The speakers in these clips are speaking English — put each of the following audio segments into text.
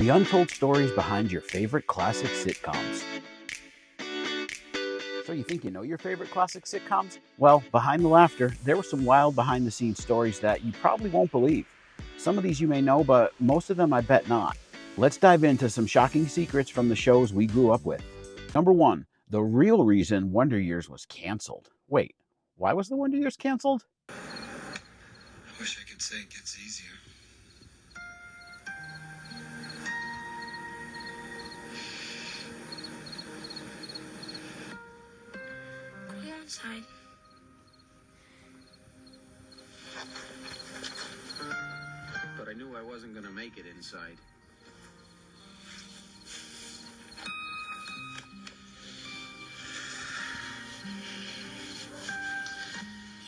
The untold stories behind your favorite classic sitcoms. So you think you know your favorite classic sitcoms? Well, behind the laughter, there were some wild behind-the-scenes stories that you probably won't believe. Some of these you may know, but most of them I bet not. Let's dive into some shocking secrets from the shows we grew up with. Number 1, the real reason Wonder Years was canceled. Wait, why was the Wonder Years canceled? I wish I could say it gets easier. Go outside. But I knew I wasn't gonna make it inside.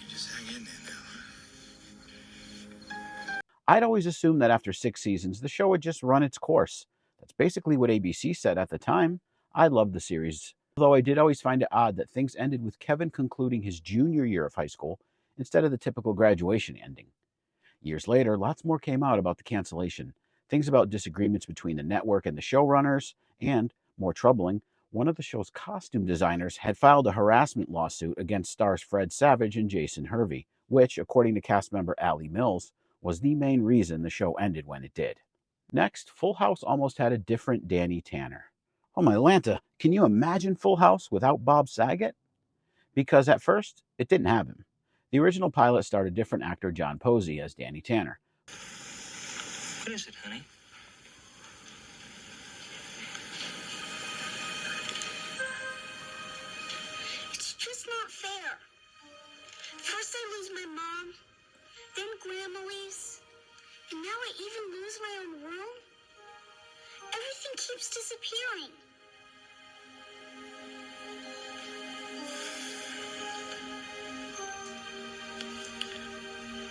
You just hang in there now. I'd always assumed that after 6 seasons, the show had just run its course. That's basically what ABC said at the time. I loved the series, although I did always find it odd that things ended with Kevin concluding his junior year of high school instead of the typical graduation ending. Years later, lots more came out about the cancellation. Things about disagreements between the network and the showrunners, and, more troubling, one of the show's costume designers had filed a harassment lawsuit against stars Fred Savage and Jason Hervey, which, according to cast member Allie Mills, was the main reason the show ended when it did. Next, Full House almost had a different Danny Tanner. Oh my Lanta, can you imagine Full House without Bob Saget? Because at first, it didn't have him. The original pilot starred a different actor, John Posey, as Danny Tanner. What is it, honey? It's just not fair. First I lose my mom, then Grandma leaves, and now I even lose my own room. Everything keeps disappearing.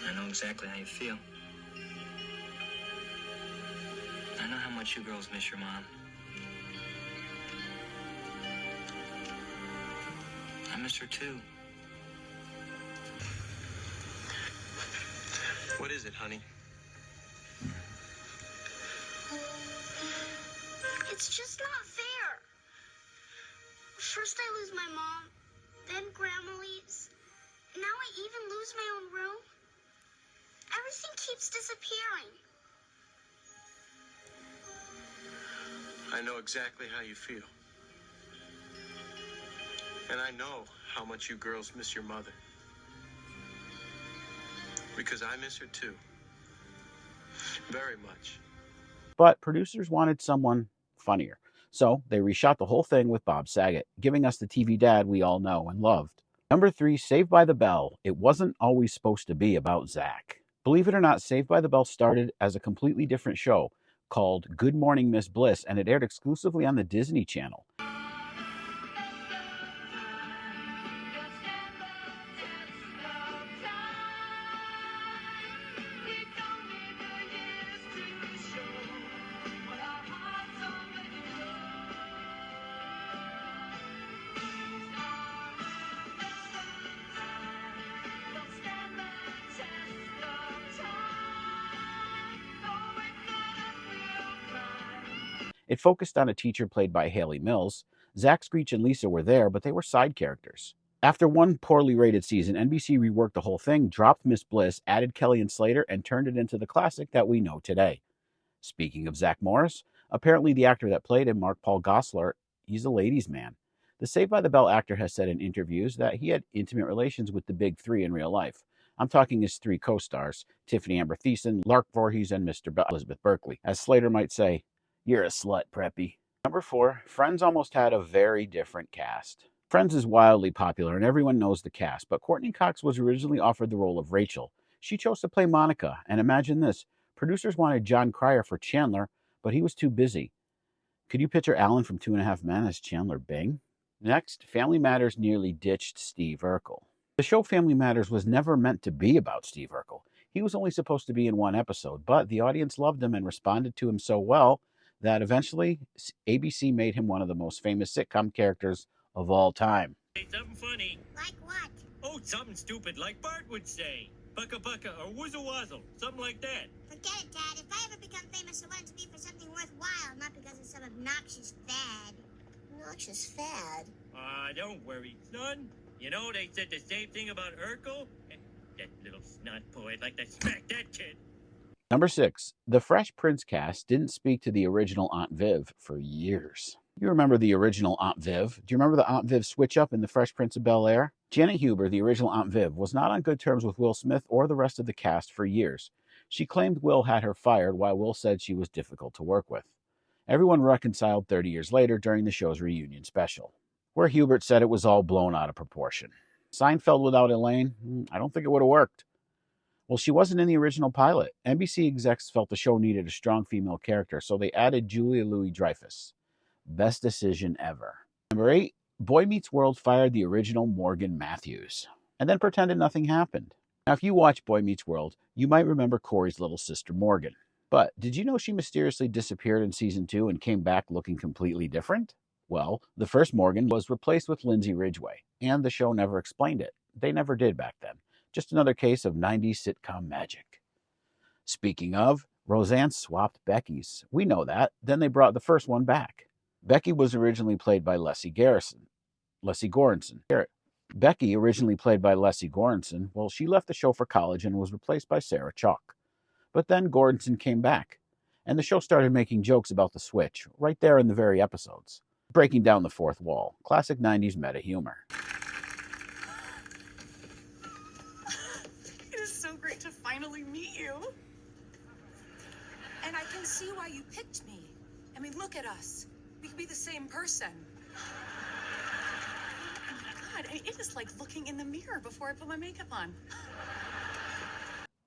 I know exactly how you feel. I know how much you girls miss your mom. I miss her too. What is it, honey? It's just not fair. First I lose my mom, then Grandma leaves, and now I even lose my own room. Everything keeps disappearing. I know exactly how you feel. And I know how much you girls miss your mother. Because I miss her too. Very much. But producers wanted someone funnier, so they reshot the whole thing with Bob Saget, giving us the TV dad we all know and loved. Number 3, Saved by the Bell. It wasn't always supposed to be about Zach. Believe it or not, Saved by the Bell started as a completely different show called Good Morning Miss Bliss, and it aired exclusively on the Disney Channel. It focused on a teacher played by Haley Mills. Zach, Screech, and Lisa were there, but they were side characters. After one poorly rated season, NBC reworked the whole thing, dropped Miss Bliss, added Kelly and Slater, and turned it into the classic that we know today. Speaking of Zach Morris, apparently the actor that played him, Mark Paul Gosselaar, he's a ladies' man. The Saved by the Bell actor has said in interviews that he had intimate relations with the big three in real life. I'm talking his 3 co-stars, Tiffany Amber Thiessen, Lark Voorhees, and Mr. Elizabeth Berkley. As Slater might say, "You're a slut, Preppy." Number 4, Friends almost had a very different cast. Friends is wildly popular and everyone knows the cast, but Courtney Cox was originally offered the role of Rachel. She chose to play Monica, and imagine this, producers wanted John Cryer for Chandler, but he was too busy. Could you picture Alan from 2.5 Men as Chandler Bing? Next, Family Matters nearly ditched Steve Urkel. The show Family Matters was never meant to be about Steve Urkel. He was only supposed to be in one episode, but the audience loved him and responded to him so well that eventually ABC made him one of the most famous sitcom characters of all time. Say something funny. Like what? Oh, something stupid like Bart would say. Bucka Bucka or Woozle Wazzle, something like that. Forget it, Dad. If I ever become famous, I want it to be for something worthwhile, not because of some obnoxious fad. Obnoxious fad? Don't worry, son. You know, they said the same thing about Urkel. That little snot boy, I'd like to smack that kid. Number 6. The Fresh Prince cast didn't speak to the original Aunt Viv for years. You remember the original Aunt Viv? Do you remember the Aunt Viv switch-up in The Fresh Prince of Bel-Air? Janet Huber, the original Aunt Viv, was not on good terms with Will Smith or the rest of the cast for years. She claimed Will had her fired, while Will said she was difficult to work with. Everyone reconciled 30 years later during the show's reunion special, where Hubert said it was all blown out of proportion. Seinfeld without Elaine? I don't think it would have worked. Well, she wasn't in the original pilot. NBC execs felt the show needed a strong female character, so they added Julia Louis-Dreyfus. Best decision ever. Number 8. Boy Meets World fired the original Morgan Matthews, and then pretended nothing happened. Now, if you watch Boy Meets World, you might remember Corey's little sister Morgan. But did you know she mysteriously disappeared in season 2 and came back looking completely different? Well, the first Morgan was replaced with Lindsay Ridgway, and the show never explained it. They never did back then. Just another case of 90s sitcom magic. Speaking of, Roseanne swapped Becky's. We know that. Then they brought the first one back. Becky was originally played by Leslie Goranson. Becky, originally played by Leslie Goranson, well, she left the show for college and was replaced by Sarah Chalk. But then Goranson came back, and the show started making jokes about the switch, right there in the very episodes. Breaking down the fourth wall. Classic 90s meta humor. It is so great to finally meet you. And I can see why you picked me. I mean, look at us. We could be the same person. Oh my God, it is like looking in the mirror before I put my makeup on.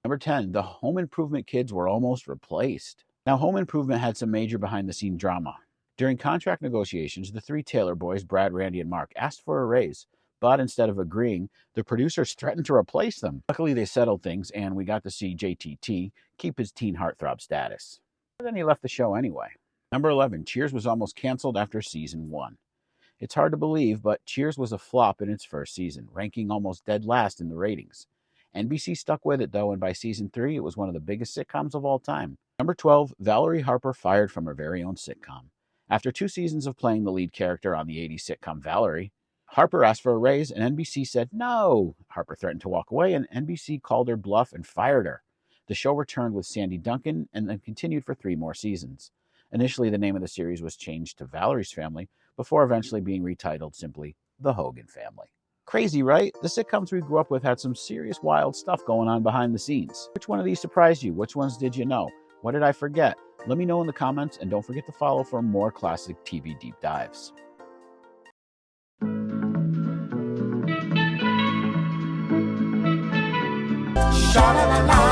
Number 10, the Home Improvement kids were almost replaced. Now, Home Improvement had some major behind-the-scenes drama. During contract negotiations, the 3 Taylor boys, Brad, Randy, and Mark, asked for a raise, but instead of agreeing, the producers threatened to replace them. Luckily, they settled things, and we got to see JTT keep his teen heartthrob status. But then he left the show anyway. Number 11, Cheers was almost canceled after season 1. It's hard to believe, but Cheers was a flop in its first season, ranking almost dead last in the ratings. NBC stuck with it, though, and by season 3, it was one of the biggest sitcoms of all time. Number 12, Valerie Harper fired from her very own sitcom. After 2 seasons of playing the lead character on the 80s sitcom Valerie, Harper asked for a raise, and NBC said no. Harper threatened to walk away, and NBC called her bluff and fired her. The show returned with Sandy Duncan and then continued for 3 more seasons. Initially, the name of the series was changed to Valerie's Family, before eventually being retitled simply The Hogan Family. Crazy, right? The sitcoms we grew up with had some serious wild stuff going on behind the scenes. Which one of these surprised you? Which ones did you know? What did I forget? Let me know in the comments, and don't forget to follow for more classic TV deep dives. Sha la la la.